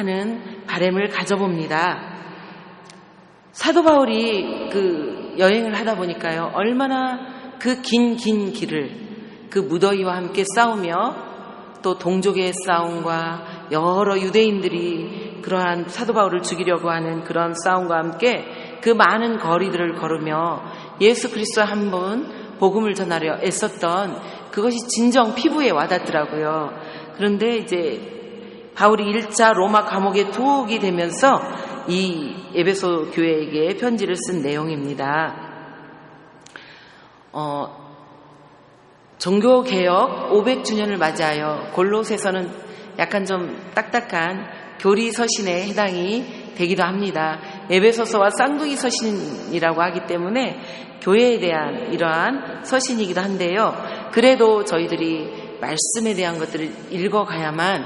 하는 바람을 가져봅니다. 사도 바울이 그 여행을 하다 보니까요, 얼마나 그 긴 길을 그 무더위와 함께 싸우며 또 동족의 싸움과 여러 유대인들이 그러한 사도 바울을 죽이려고 하는 그런 싸움과 함께 그 많은 거리들을 걸으며 예수 그리스도 한 분 복음을 전하려 애썼던 그것이 진정 피부에 와닿더라고요. 그런데 이제 바울이 1차 로마 감옥에 투옥이 되면서 이 에베소 교회에게 편지를 쓴 내용입니다. 종교개혁 500주년을 맞이하여 골로새서는 약간 좀 딱딱한 교리 서신에 해당이 되기도 합니다. 에베소서와 쌍둥이 서신이라고 하기 때문에 교회에 대한 이러한 서신이기도 한데요. 그래도 저희들이 말씀에 대한 것들을 읽어가야만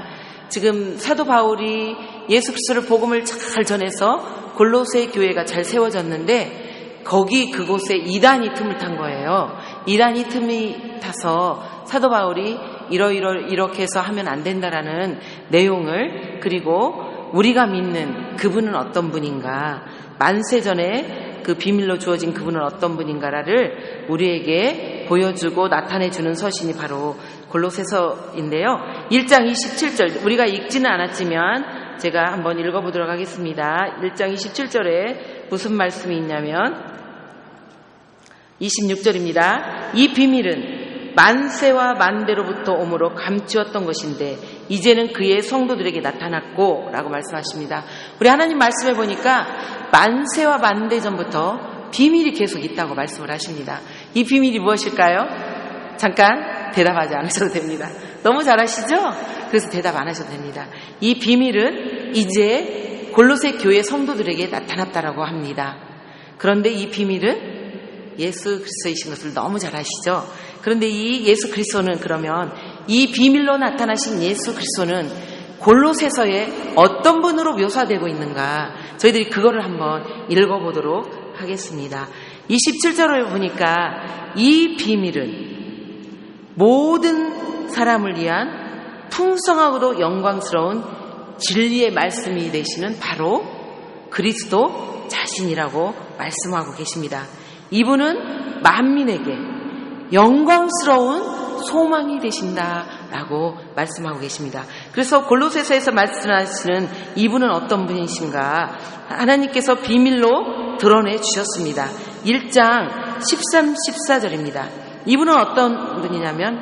지금 사도 바울이 예수 그리스도를 복음을 잘 전해서 골로새 교회가 잘 세워졌는데 거기 그곳에 이단이 틈을 탄 거예요. 이단이 틈이 타서 사도 바울이 이렇게 해서 하면 안 된다라는 내용을, 그리고 우리가 믿는 그분은 어떤 분인가, 만세 전에 그 비밀로 주어진 그분은 어떤 분인가를 우리에게 보여주고 나타내주는 서신이 바로 골로새서인데요. 1장 27절, 우리가 읽지는 않았지만 제가 한번 읽어보도록 하겠습니다. 1장 27절에 무슨 말씀이 있냐면 26절입니다. 이 비밀은 만세와 만대로부터 오므로 감추었던 것인데 이제는 그의 성도들에게 나타났고 라고 말씀하십니다. 우리 하나님 말씀해 보니까 만세와 만대 전부터 비밀이 계속 있다고 말씀을 하십니다. 이 비밀이 무엇일까요? 잠깐 대답하지 않으셔도 됩니다. 너무 잘하시죠? 그래서 대답 안 하셔도 됩니다. 이 비밀은 이제 골로새 교회 성도들에게 나타났다라고 합니다. 그런데 이 비밀은 예수 그리스도이신 것을 너무 잘 아시죠? 그런데 이 예수 그리스도는, 그러면 이 비밀로 나타나신 예수 그리스도는 골로새서에 어떤 분으로 묘사되고 있는가, 저희들이 그거를 한번 읽어보도록 하겠습니다. 27절을 보니까 이 비밀은 모든 사람을 위한 풍성하고도 영광스러운 진리의 말씀이 되시는 바로 그리스도 자신이라고 말씀하고 계십니다. 이분은 만민에게 영광스러운 소망이 되신다라고 말씀하고 계십니다. 그래서 골로새서에서 말씀하시는 이분은 어떤 분이신가, 하나님께서 비밀로 드러내 주셨습니다. 1장 13, 14절입니다. 이분은 어떤 분이냐면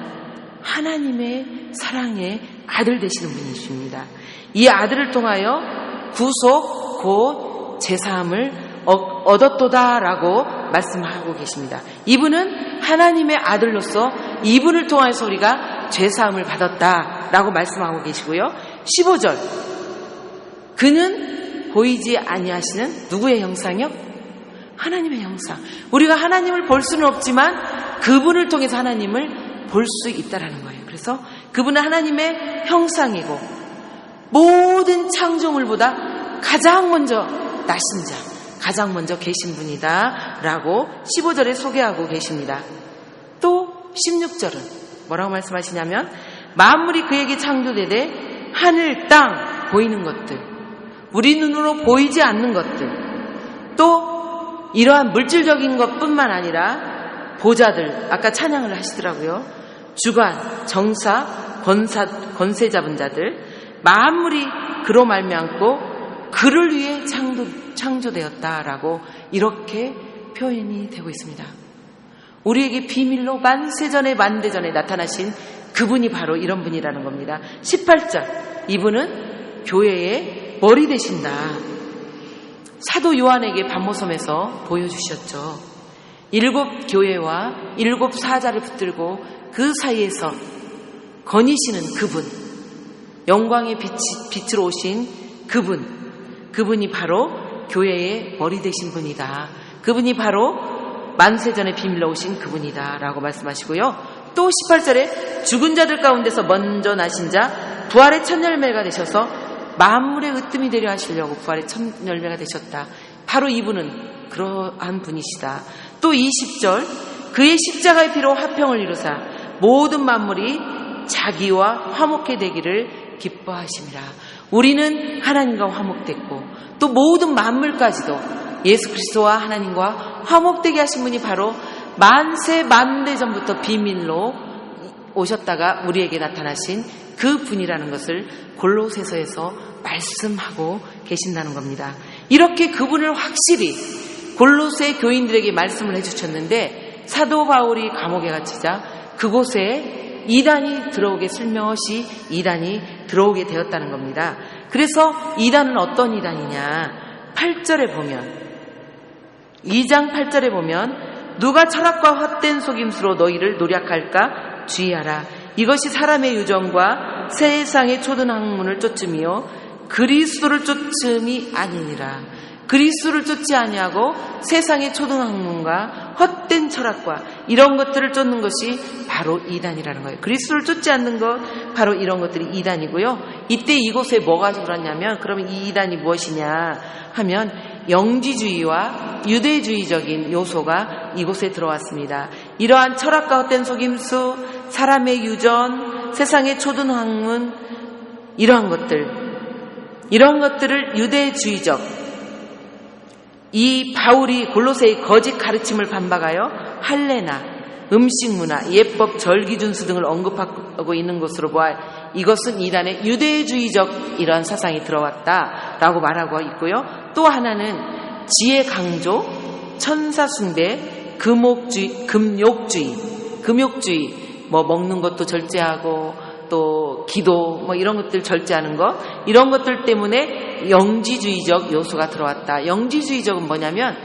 하나님의 사랑의 아들 되시는 분이십니다. 이 아들을 통하여 구속 곧 제사함을 얻었도다라고 말씀하고 계십니다. 이분은 하나님의 아들로서 이분을 통해서 우리가 죄사함을 받았다라고 말씀하고 계시고요. 15절, 그는 보이지 아니하시는 누구의 형상이요? 하나님의 형상. 우리가 하나님을 볼 수는 없지만 그분을 통해서 하나님을 볼 수 있다라는 거예요. 그래서 그분은 하나님의 형상이고 모든 창조물보다 가장 먼저 나신 자, 가장 먼저 계신 분이다 라고 15절에 소개하고 계십니다. 또 16절은 뭐라고 말씀하시냐면 만물이 그에게 창조되되 하늘, 땅, 보이는 것들, 우리 눈으로 보이지 않는 것들, 또 이러한 물질적인 것뿐만 아니라 보좌들, 아까 찬양을 하시더라고요. 주관, 정사, 권세 잡은 자들, 만물이 그로 말미암고 그를 위해 창조되었다라고 이렇게 표현이 되고 있습니다. 우리에게 비밀로 만세전에 만대전에 나타나신 그분이 바로 이런 분이라는 겁니다. 18절, 이분은 교회의 머리 되신다. 사도 요한에게 반모섬에서 보여주셨죠. 7 교회와 7 사자를 붙들고 그 사이에서 거니시는 그분, 영광의 빛으로 오신 그분이 바로 교회의 머리 되신 분이다. 그분이 바로 만세전에 비밀로 오신 그분이다 라고 말씀하시고요. 또 18절에 죽은 자들 가운데서 먼저 나신 자, 부활의 첫 열매가 되셔서 만물의 으뜸이 되려 하시려고 부활의 첫 열매가 되셨다. 바로 이분은 그러한 분이시다. 또 20절, 그의 십자가의 피로 화평을 이루사 모든 만물이 자기와 화목해 되기를 기뻐하심이라. 우리는 하나님과 화목됐고 또 모든 만물까지도 예수 그리스도와 하나님과 화목되게 하신 분이 바로 만세 만대 전부터 비밀로 오셨다가 우리에게 나타나신 그 분이라는 것을 골로새서에서 말씀하고 계신다는 겁니다. 이렇게 그분을 확실히 골로새 교인들에게 말씀을 해주셨는데 사도 바울이 감옥에 갇히자 그곳에 이단이 들어오게 슬며시 이단이 들어오게 되었다는 겁니다. 그래서 이단은 어떤 이단이냐? 8절에 보면 2장 8절에 보면 누가 철학과 헛된 속임수로 너희를 노략할까 주의하라. 이것이 사람의 유정과 세상의 초든 학문을 쫓음이요 그리스도를 쫓음이 아니니라. 그리스도를 쫓지 아니하고 세상의 초등 학문과 헛된 철학과 이런 것들을 쫓는 것이 바로 이단이라는 거예요. 그리스도를 쫓지 않는 것 바로 이런 것들이 이단이고요. 이때 이곳에 뭐가 들었냐면 그러면 이 이단이 무엇이냐 하면 영지주의와 유대주의적인 요소가 이곳에 들어왔습니다. 이러한 철학과 헛된 속임수, 사람의 유전, 세상의 초등 학문 이런 것들을 유대주의적 이 바울이 골로새의 거짓 가르침을 반박하여 할례나 음식 문화, 예법, 절기준수 등을 언급하고 있는 것으로 보아 이것은 이단의 유대주의적 이러한 사상이 들어왔다라고 말하고 있고요. 또 하나는 지혜 강조, 천사 숭배, 금욕주의, 뭐 먹는 것도 절제하고 또 기도 뭐 이런 것들 절제하는 것 이런 것들 때문에 영지주의적 요소가 들어왔다. 영지주의적은 뭐냐면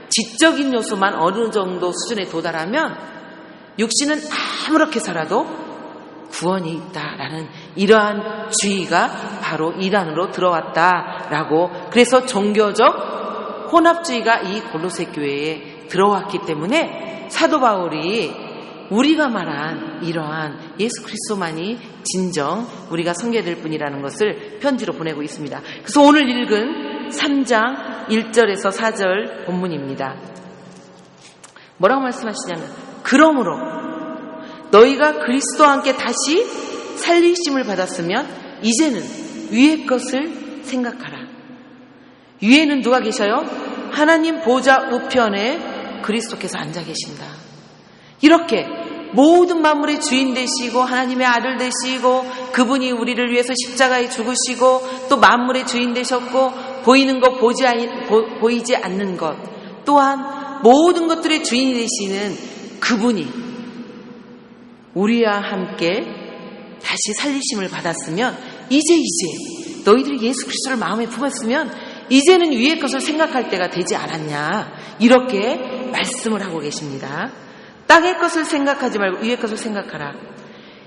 지적인 요소만 어느 정도 수준에 도달하면 육신은 아무렇게 살아도 구원이 있다라는 이러한 주의가 바로 이단으로 들어왔다라고 그래서 종교적 혼합주의가 이 골로새 교회에 들어왔기 때문에 사도 바울이 우리가 말한 이러한 예수 그리스도만이 진정 우리가 섬겨야 될 분이라는 것을 편지로 보내고 있습니다. 그래서 오늘 읽은 3장 1절에서 4절 본문입니다. 뭐라고 말씀하시냐면 그러므로 너희가 그리스도와 함께 다시 살리심을 받았으면 이제는 위의 것을 생각하라. 위에는 누가 계셔요? 하나님 보좌 우편에 그리스도께서 앉아 계신다. 이렇게 모든 만물의 주인 되시고 하나님의 아들 되시고 그분이 우리를 위해서 십자가에 죽으시고 또 만물의 주인 되셨고 보이는 것 보이지 않는 것 또한 모든 것들의 주인이 되시는 그분이 우리와 함께 다시 살리심을 받았으면 이제 너희들이 예수 그리스도를 마음에 품었으면 이제는 위의 것을 생각할 때가 되지 않았냐 이렇게 말씀을 하고 계십니다. 땅의 것을 생각하지 말고 위의 것을 생각하라.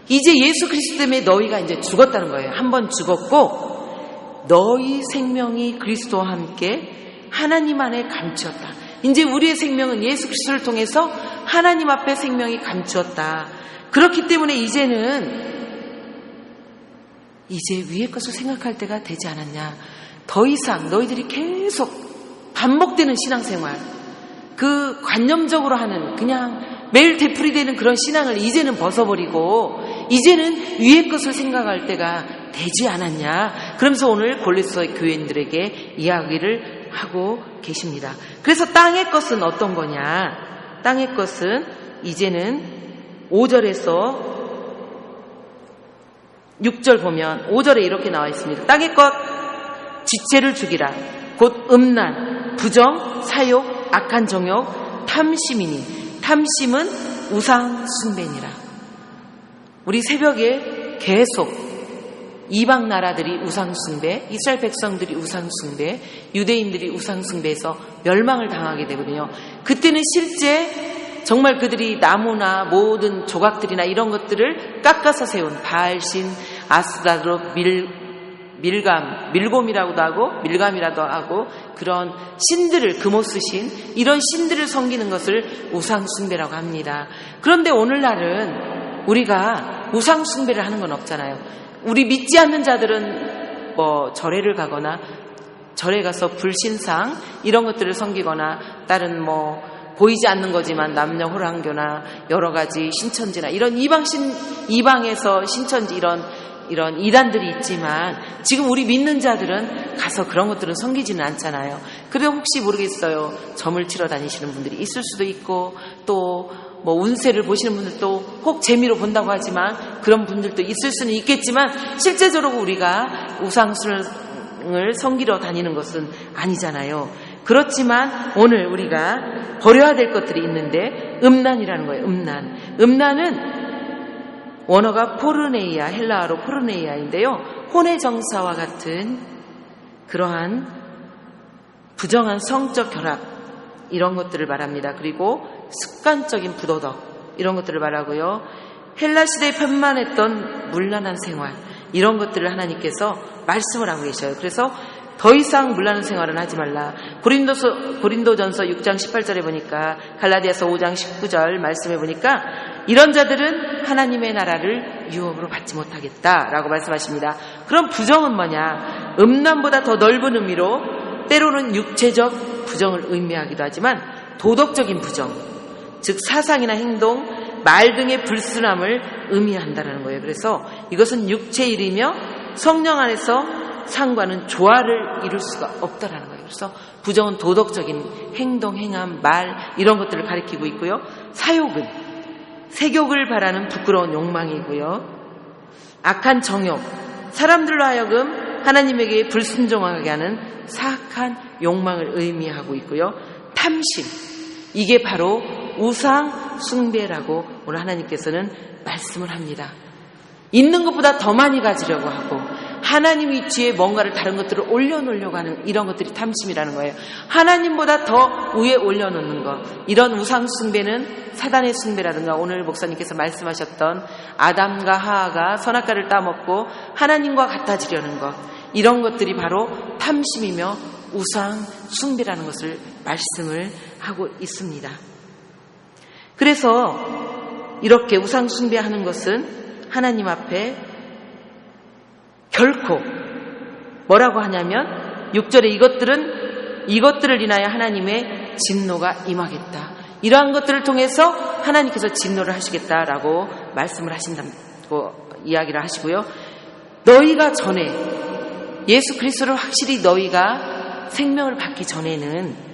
이제 예수 그리스도 때문에 너희가 이제 죽었다는 거예요. 한번 죽었고 너희 생명이 그리스도와 함께 하나님 안에 감추었다. 이제 우리의 생명은 예수 그리스도를 통해서 하나님 앞에 생명이 감추었다. 그렇기 때문에 이제 위의 것을 생각할 때가 되지 않았냐. 더 이상 너희들이 계속 반복되는 신앙생활 그 관념적으로 하는 그냥 매일 되풀이되는 그런 신앙을 이제는 벗어버리고 이제는 위의 것을 생각할 때가 되지 않았냐. 그러면서 오늘 골로새 교인들에게 이야기를 하고 계십니다. 그래서 땅의 것은 어떤 거냐. 땅의 것은 이제는 5절에서 6절 보면 5절에 이렇게 나와 있습니다. 땅의 것 지체를 죽이라. 곧 음란, 부정, 사욕, 악한 정욕, 탐심이니 탐심은 우상 숭배니라. 우리 새벽에 계속 이방 나라들이 우상 숭배, 이스라엘 백성들이 우상 숭배, 유대인들이 우상 숭배에서 멸망을 당하게 되거든요. 그때는 실제 정말 그들이 나무나 모든 조각들이나 이런 것들을 깎아서 세운 바알신, 아스다롯, 밀곰이라고도 하고 밀감이라도 하고 그런 신들을 금오스신 이런 신들을 섬기는 것을 우상 숭배라고 합니다. 그런데 오늘날은 우리가 우상 숭배를 하는 건 없잖아요. 우리 믿지 않는 자들은 뭐 절에를 가거나 절에 가서 불신상 이런 것들을 섬기거나 다른 뭐 보이지 않는 거지만 남녀 호랑교나 여러 가지 신천지나 이런 이방에서 신천지 이런 이런 이단들이 있지만 지금 우리 믿는 자들은 가서 그런 것들은 섬기지는 않잖아요. 그래도 혹시 모르겠어요. 점을 치러 다니시는 분들이 있을 수도 있고 또 뭐 운세를 보시는 분들도 혹 재미로 본다고 하지만 그런 분들도 있을 수는 있겠지만 실제적으로 우리가 우상을 섬기러 다니는 것은 아니잖아요. 그렇지만 오늘 우리가 버려야 될 것들이 있는데 음란이라는 거예요. 음란은 원어가 포르네이아, 헬라어로 포르네이아인데요. 혼의 정사와 같은 그러한 부정한 성적 결합 이런 것들을 말합니다. 그리고 습관적인 부도덕 이런 것들을 말하고요. 헬라 시대에 편만했던 문란한 생활 이런 것들을 하나님께서 말씀을 하고 계셔요. 그래서 더 이상 문란한 생활은 하지 말라. 고린도전서 6장 18절에 보니까 갈라디아서 5장 19절 말씀해 보니까 이런 자들은 하나님의 나라를 유업으로 받지 못하겠다라고 말씀하십니다. 그럼 부정은 뭐냐? 음란보다 더 넓은 의미로 때로는 육체적 부정을 의미하기도 하지만 도덕적인 부정, 즉 사상이나 행동, 말 등의 불순함을 의미한다는 거예요. 그래서 이것은 육체의 일이며 성령 안에서 상과는 조화를 이룰 수가 없다라는 거예요. 그래서 부정은 도덕적인 행동, 행함, 말 이런 것들을 가리키고 있고요. 사욕은 색욕을 바라는 부끄러운 욕망이고요. 악한 정욕, 사람들로 하여금 하나님에게 불순종하게 하는 사악한 욕망을 의미하고 있고요. 탐심, 이게 바로 우상 숭배라고 오늘 하나님께서는 말씀을 합니다. 있는 것보다 더 많이 가지려고 하고 하나님 위치에 뭔가를 다른 것들을 올려놓으려고 하는 이런 것들이 탐심이라는 거예요. 하나님보다 더 위에 올려놓는 것, 이런 우상 숭배는 사단의 숭배라든가 오늘 목사님께서 말씀하셨던 아담과 하하가 선악과를 따먹고 하나님과 같아지려는 것, 이런 것들이 바로 탐심이며 우상 숭배라는 것을 말씀을 하고 있습니다. 그래서 이렇게 우상 숭배하는 것은 하나님 앞에 결코 뭐라고 하냐면 6절에 이것들을 인하여 하나님의 진노가 임하겠다. 이러한 것들을 통해서 하나님께서 진노를 하시겠다라고 말씀을 하신다고 이야기를 하시고요. 너희가 전에 예수 그리스도를 확실히 너희가 생명을 받기 전에는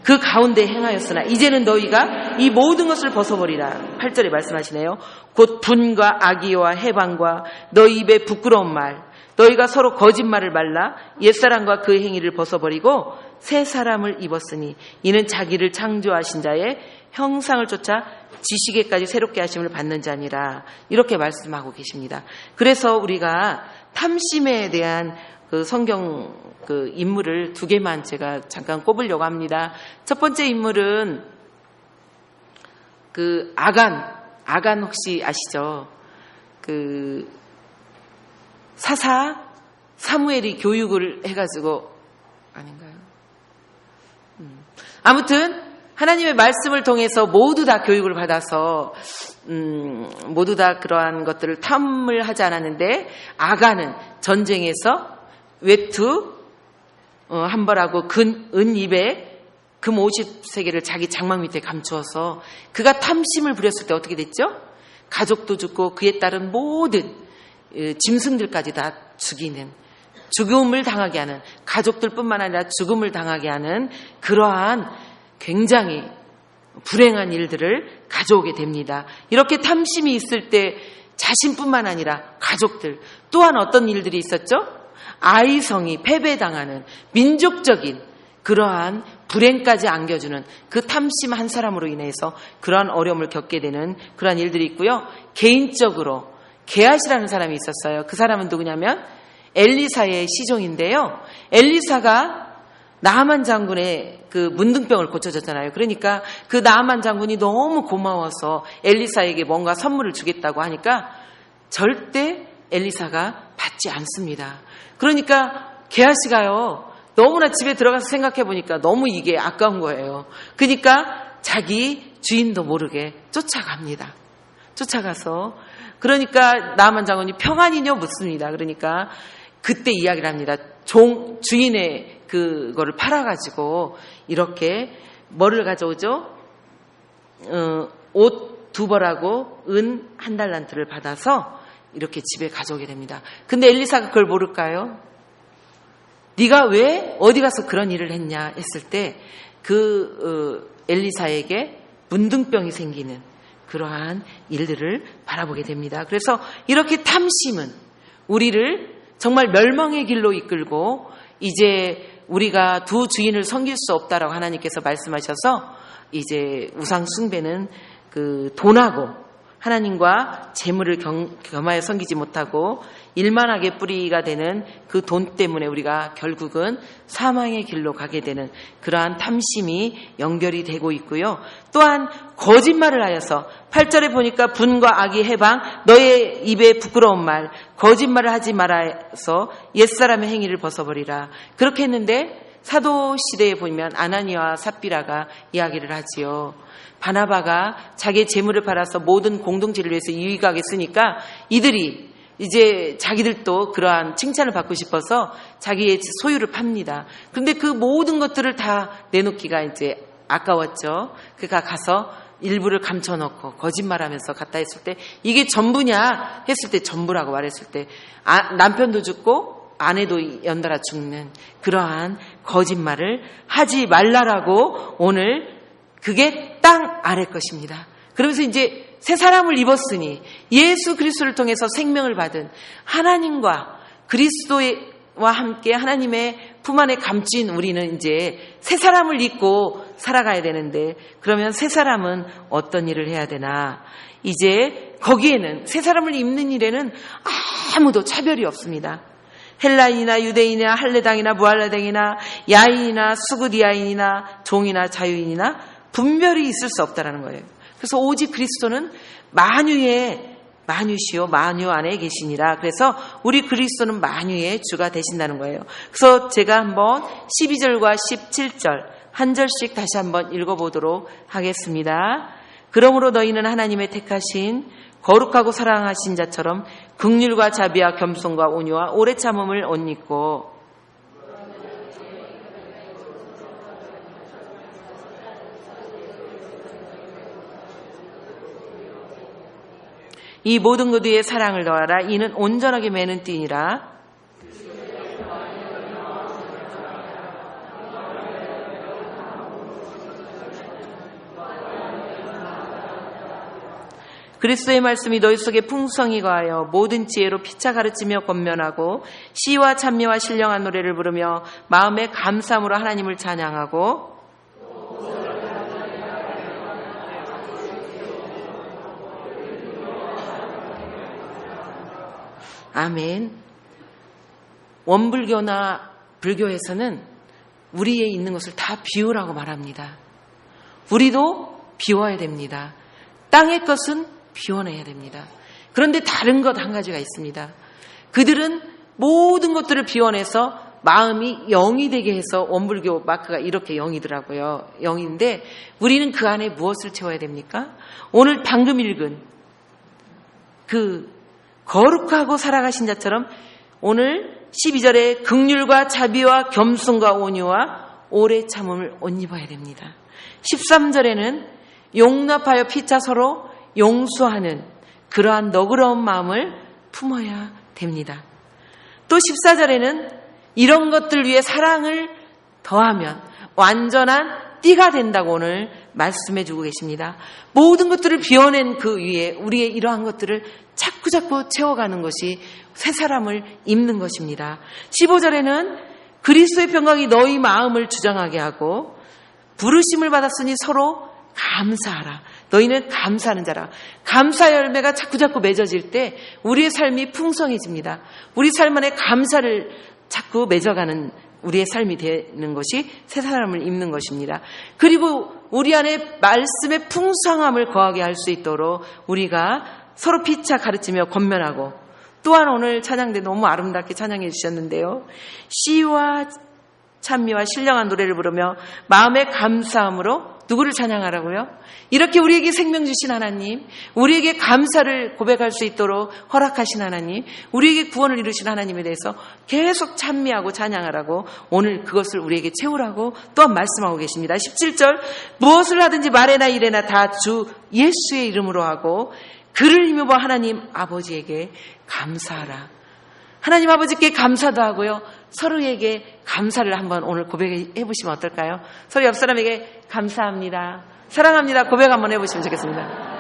그 가운데 행하였으나 이제는 너희가 이 모든 것을 벗어버리라. 8절에 말씀하시네요. 곧 분과 악의와 해방과 너희 입에 부끄러운 말, 너희가 서로 거짓말을 말라 옛사람과 그 행위를 벗어버리고 새 사람을 입었으니 이는 자기를 창조하신 자의 형상을 쫓아 지식에까지 새롭게 하심을 받는 자니라. 이렇게 말씀하고 계십니다. 그래서 우리가 탐심에 대한 그 성경 그 인물을 두 개만 제가 잠깐 꼽으려고 합니다. 첫 번째 인물은 그 아간 혹시 아시죠? 그 사무엘이 교육을 해가지고 아닌가요? 아무튼 하나님의 말씀을 통해서 모두 다 교육을 받아서 모두 다 그러한 것들을 탐을 하지 않았는데 아간은 전쟁에서 외투 한 벌하고 은 200, 금 50세계를 자기 장막 밑에 감추어서 그가 탐심을 부렸을 때 어떻게 됐죠? 가족도 죽고 그에 따른 모든 짐승들까지 다 죽이는, 죽음을 당하게 하는, 가족들뿐만 아니라 죽음을 당하게 하는 그러한 굉장히 불행한 일들을 가져오게 됩니다. 이렇게 탐심이 있을 때 자신뿐만 아니라 가족들, 또한 어떤 일들이 있었죠? 아이성이 패배당하는 민족적인 그러한 불행까지 안겨주는 그 탐심 한 사람으로 인해서 그러한 어려움을 겪게 되는 그러한 일들이 있고요. 개인적으로 게하시라는 사람이 있었어요. 그 사람은 누구냐면 엘리사의 시종인데요. 엘리사가 나하만 장군의 그 문둥병을 고쳐줬잖아요. 그러니까 그 나하만 장군이 너무 고마워서 엘리사에게 뭔가 선물을 주겠다고 하니까 절대 엘리사가 받지 않습니다. 그러니까 게하시가요, 너무나 집에 들어가서 생각해 보니까 너무 이게 아까운 거예요. 그러니까 자기 주인도 모르게 쫓아갑니다. 쫓아가서 그러니까 나하만 장군이 평안이뇨 묻습니다. 그러니까 그때 이야기를 합니다. 주인의 그거를 팔아가지고 이렇게 뭐를 가져오죠? 옷 2벌하고 은 1달란트를 받아서 이렇게 집에 가져오게 됩니다. 근데 엘리사가 그걸 모를까요? 네가 왜 어디 가서 그런 일을 했냐 했을 때 엘리사에게 문둥병이 생기는 그러한 일들을 바라보게 됩니다. 그래서 이렇게 탐심은 우리를 정말 멸망의 길로 이끌고 이제 우리가 두 주인을 섬길 수 없다라고 하나님께서 말씀하셔서 이제 우상 숭배는 돈하고 하나님과 재물을 겸하여 섬기지 못하고 일만하게 뿌리가 되는 그 돈 때문에 우리가 결국은 사망의 길로 가게 되는 그러한 탐심이 연결이 되고 있고요. 또한 거짓말을 하여서 8절에 보니까 분과 악이 해방 너의 입에 부끄러운 말 거짓말을 하지 말아서 옛사람의 행위를 벗어버리라. 그렇게 했는데 사도시대에 보면 아나니아와 삽비라가 이야기를 하지요. 바나바가 자기의 재물을 팔아서 모든 공동체를 위해서 유익하게 쓰니까 이들이 이제 자기들도 그러한 칭찬을 받고 싶어서 자기의 소유를 팝니다. 그런데 그 모든 것들을 다 내놓기가 이제 아까웠죠. 그가 가서 일부를 감춰놓고 거짓말하면서 갔다 했을 때 이게 전부냐 했을 때 전부라고 말했을 때 남편도 죽고 아내도 연달아 죽는 그러한 거짓말을 하지 말라라고 오늘 그게 땅 아래 것입니다. 그러면서 이제 새 사람을 입었으니 예수 그리스도를 통해서 생명을 받은 하나님과 그리스도와 함께 하나님의 품 안에 감춘 우리는 이제 새 사람을 입고 살아가야 되는데 그러면 새 사람은 어떤 일을 해야 되나? 이제 거기에는 새 사람을 입는 일에는 아무도 차별이 없습니다. 헬라인이나 유대인이나 할레당이나 무할레당이나 야인이나 수구디아인이나 종이나 자유인이나 분별이 있을 수 없다라는 거예요. 그래서 오직 그리스도는 만유시요 만유 안에 계시니라. 그래서 우리 그리스도는 만유의 주가 되신다는 거예요. 그래서 제가 한번 12절과 17절 한 절씩 다시 한번 읽어보도록 하겠습니다. 그러므로 너희는 하나님의 택하신 거룩하고 사랑하신 자처럼 긍휼과 자비와 겸손과 온유와 오래 참음을 옷 입고 이 모든 것 위에 사랑을 더하라. 이는 온전하게 매는 띠니라. 그리스도의 말씀이 너희 속에 풍성히 거하여 모든 지혜로 피차 가르치며 권면하고 시와 찬미와 신령한 노래를 부르며 마음의 감사함으로 하나님을 찬양하고 아멘. 원불교나 불교에서는 우리에 있는 것을 다 비우라고 말합니다. 우리도 비워야 됩니다. 땅의 것은 비워내야 됩니다. 그런데 다른 것 한 가지가 있습니다. 그들은 모든 것들을 비워내서 마음이 영이 되게 해서 원불교 마크가 이렇게 영이더라고요. 영인데 우리는 그 안에 무엇을 채워야 됩니까? 오늘 방금 읽은 거룩하고 살아가신 자처럼 오늘 12절에 긍휼과 자비와 겸손과 온유와 오래 참음을 옷 입어야 됩니다. 13절에는 용납하여 피차 서로 용서하는 그러한 너그러운 마음을 품어야 됩니다. 또 14절에는 이런 것들 위해 사랑을 더하면 완전한 띠가 된다고 오늘 말씀해 주고 계십니다. 모든 것들을 비워낸 그 위에 우리의 이러한 것들을 자꾸자꾸 채워가는 것이 새 사람을 입는 것입니다. 15절에는 그리스도의 평강이 너희 마음을 주장하게 하고 부르심을 받았으니 서로 감사하라. 너희는 감사하는 자라. 감사 열매가 자꾸자꾸 맺어질 때 우리의 삶이 풍성해집니다. 우리 삶 안에 감사를 자꾸 맺어가는 우리의 삶이 되는 것이 새 사람을 입는 것입니다. 그리고 우리 안에 말씀의 풍성함을 거하게 할 수 있도록 우리가 서로 피차 가르치며 권면하고 또한 오늘 찬양대 너무 아름답게 찬양해 주셨는데요. 시와 찬미와 신령한 노래를 부르며 마음의 감사함으로 누구를 찬양하라고요? 이렇게 우리에게 생명 주신 하나님, 우리에게 감사를 고백할 수 있도록 허락하신 하나님, 우리에게 구원을 이루신 하나님에 대해서 계속 찬미하고 찬양하라고 오늘 그것을 우리에게 채우라고 또한 말씀하고 계십니다. 17절 무엇을 하든지 말에나 이래나 다 주 예수의 이름으로 하고 그를 힘입어 하나님 아버지에게 감사하라. 하나님 아버지께 감사도 하고요. 서로에게 감사를 한번 오늘 고백해 보시면 어떨까요? 서로 옆 사람에게 감사합니다, 사랑합니다 고백 한번 해보시면 좋겠습니다.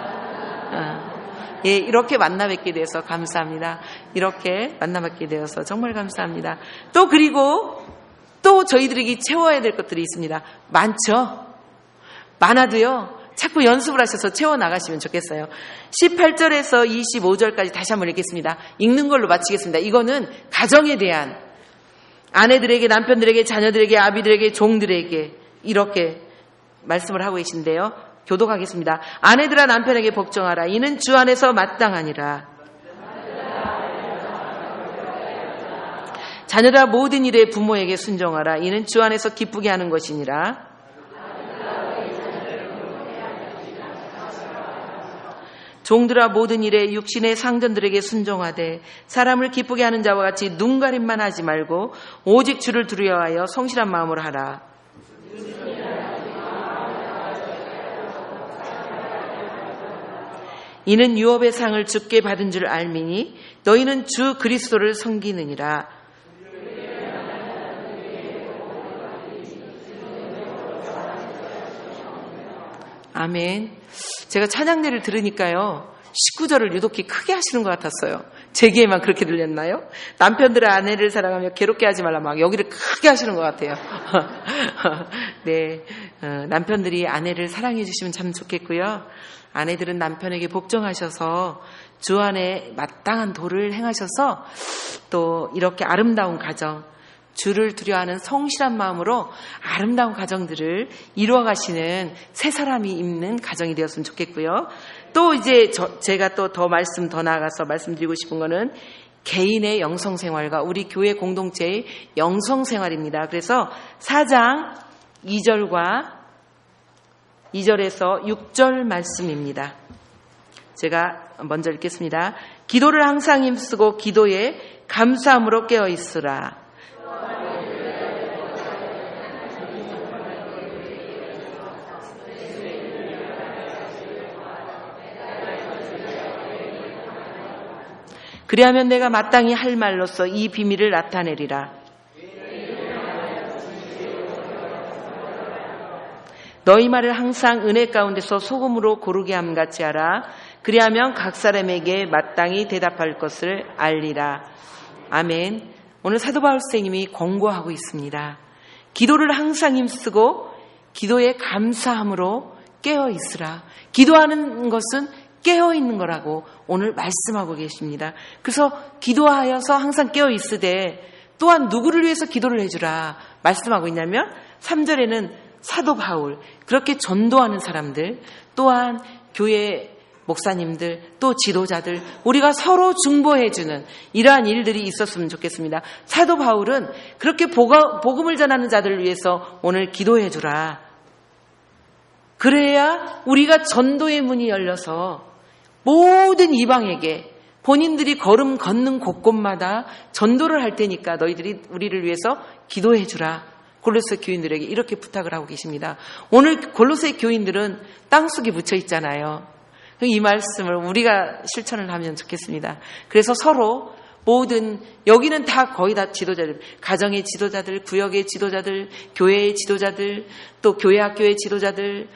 예, 이렇게 만나 뵙게 되어서 감사합니다. 이렇게 만나 뵙게 되어서 정말 감사합니다. 또 그리고 또 저희들에게 채워야 될 것들이 있습니다. 많죠? 많아도요, 자꾸 연습을 하셔서 채워나가시면 좋겠어요. 18절에서 25절까지 다시 한번 읽겠습니다. 읽는 걸로 마치겠습니다. 이거는 가정에 대한, 아내들에게, 남편들에게, 자녀들에게, 아비들에게, 종들에게 이렇게 말씀을 하고 계신데요. 교독하겠습니다. 아내들아 남편에게 복종하라. 이는 주 안에서 마땅하니라. 자녀들아 모든 일에 부모에게 순종하라. 이는 주 안에서 기쁘게 하는 것이니라. 종들아 모든 일에 육신의 상전들에게 순종하되 사람을 기쁘게 하는 자와 같이 눈가림만 하지 말고 오직 주를 두려워하여 성실한 마음으로 하라. 이는 유업의 상을 주께 받은 줄 알미니 너희는 주 그리스도를 섬기느니라. 아멘. 제가 찬양대를 들으니까요, 19절을 유독히 크게 하시는 것 같았어요. 제게만 그렇게 들렸나요? 남편들의 아내를 사랑하며 괴롭게 하지 말라, 막 여기를 크게 하시는 것 같아요. 네, 남편들이 아내를 사랑해 주시면 참 좋겠고요. 아내들은 남편에게 복종하셔서 주 안에 마땅한 도를 행하셔서 또 이렇게 아름다운 가정, 주를 두려워하는 성실한 마음으로 아름다운 가정들을 이루어가시는 새 사람이 있는 가정이 되었으면 좋겠고요. 또 이제 제가 또 더 나아가서 말씀드리고 싶은 거는 개인의 영성생활과 우리 교회 공동체의 영성생활입니다. 그래서 4장 2절에서 6절 말씀입니다. 제가 먼저 읽겠습니다. 기도를 항상 힘쓰고 기도에 감사함으로 깨어 있으라. 그리하면 내가 마땅히 할 말로써 이 비밀을 나타내리라. 너희 말을 항상 은혜 가운데서 소금으로 고르게 함같이 하라. 그리하면 각 사람에게 마땅히 대답할 것을 알리라. 아멘. 오늘 사도 바울 선생님이 권고하고 있습니다. 기도를 항상 힘쓰고 기도에 감사함으로 깨어 있으라. 기도하는 것은 깨어 있는 거라고 오늘 말씀하고 계십니다. 그래서 기도하여서 항상 깨어 있으되 또한 누구를 위해서 기도를 해주라 말씀하고 있냐면 3절에는 사도 바울, 그렇게 전도하는 사람들, 또한 교회 목사님들, 또 지도자들, 우리가 서로 중보해주는 이러한 일들이 있었으면 좋겠습니다. 사도 바울은 그렇게 복음을 전하는 자들을 위해서 오늘 기도해주라. 그래야 우리가 전도의 문이 열려서 모든 이방에게 본인들이 걷는 곳곳마다 전도를 할 테니까 너희들이 우리를 위해서 기도해주라. 골로새 교인들에게 이렇게 부탁을 하고 계십니다. 오늘 골로새 교인들은 땅속에 묻혀 있잖아요. 이 말씀을 우리가 실천을 하면 좋겠습니다. 그래서 서로 모든, 여기는 다 거의 다 지도자들, 가정의 지도자들, 구역의 지도자들, 교회의 지도자들, 또 교회 학교의 지도자들,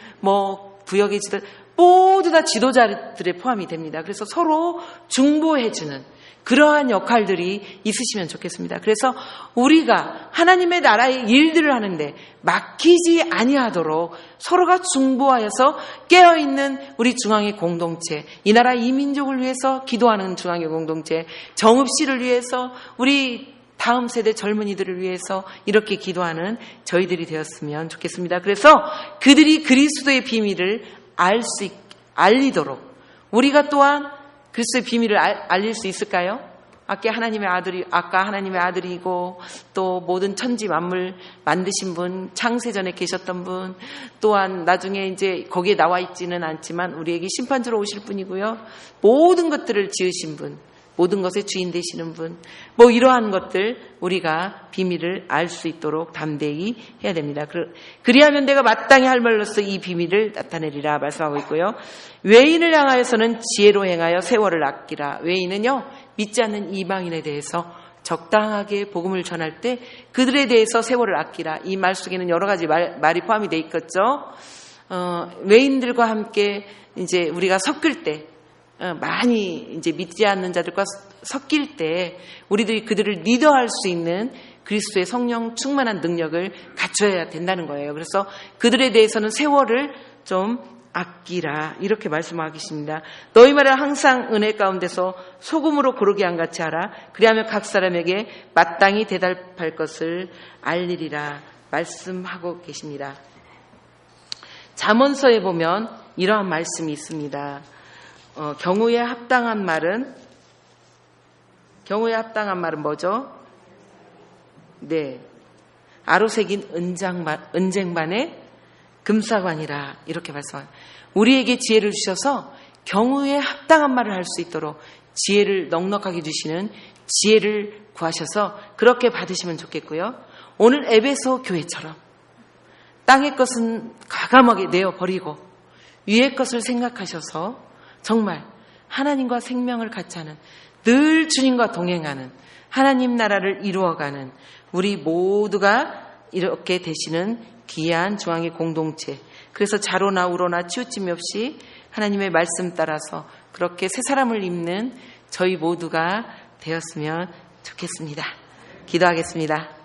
구역의 지도자들, 모두 다 지도자들에 포함이 됩니다. 그래서 서로 중보해주는 그러한 역할들이 있으시면 좋겠습니다. 그래서 우리가 하나님의 나라의 일들을 하는데 막히지 아니하도록 서로가 중보하여서 깨어있는 우리 중앙의 공동체, 이 나라 이 민족을 위해서 기도하는 중앙의 공동체, 정읍시를 위해서 우리 다음 세대 젊은이들을 위해서 이렇게 기도하는 저희들이 되었으면 좋겠습니다. 그래서 그들이 그리스도의 비밀을 알리도록 우리가 또한 그리스도의 비밀을 알릴 수 있을까요? 아까 하나님의 아들이고 또 모든 천지 만물 만드신 분, 창세전에 계셨던 분, 또한 나중에 이제 거기에 나와 있지는 않지만 우리에게 심판주로 오실 분이고요. 모든 것들을 지으신 분, 모든 것의 주인 되시는 분, 뭐 이러한 것들 우리가 비밀을 알 수 있도록 담대히 해야 됩니다. 그리하면 내가 마땅히 할 말로써 이 비밀을 나타내리라 말씀하고 있고요. 외인을 향하여서는 지혜로 행하여 세월을 아끼라. 외인은요, 믿지 않는 이방인에 대해서 적당하게 복음을 전할 때 그들에 대해서 세월을 아끼라. 이 말 속에는 여러 가지 말이 포함이 되어 있겠죠. 외인들과 함께 이제 우리가 섞일 때, 많이 이제 믿지 않는 자들과 섞일 때 우리들이 그들을 리더할 수 있는 그리스도의 성령 충만한 능력을 갖춰야 된다는 거예요. 그래서 그들에 대해서는 세월을 좀 아끼라 이렇게 말씀하고 계십니다. 너희 말을 항상 은혜 가운데서 소금으로 고르게 한같이 하라. 그리하면 각 사람에게 마땅히 대답할 것을 알리리라 말씀하고 계십니다. 잠언서에 보면 이러한 말씀이 있습니다. 경우에 합당한 말은 뭐죠? 네, 아로새긴 은쟁반의 금사관이라 이렇게 말씀합니다. 우리에게 지혜를 주셔서 경우에 합당한 말을 할 수 있도록 지혜를 넉넉하게 주시는 지혜를 구하셔서 그렇게 받으시면 좋겠고요. 오늘 에베소 교회처럼 땅의 것은 과감하게 내어버리고 위의 것을 생각하셔서 정말 하나님과 생명을 같이 하는, 늘 주님과 동행하는, 하나님 나라를 이루어가는 우리 모두가 이렇게 되시는 귀한 중앙의 공동체. 그래서 자로나 우로나 치우침이 없이 하나님의 말씀 따라서 그렇게 새 사람을 입는 저희 모두가 되었으면 좋겠습니다. 기도하겠습니다.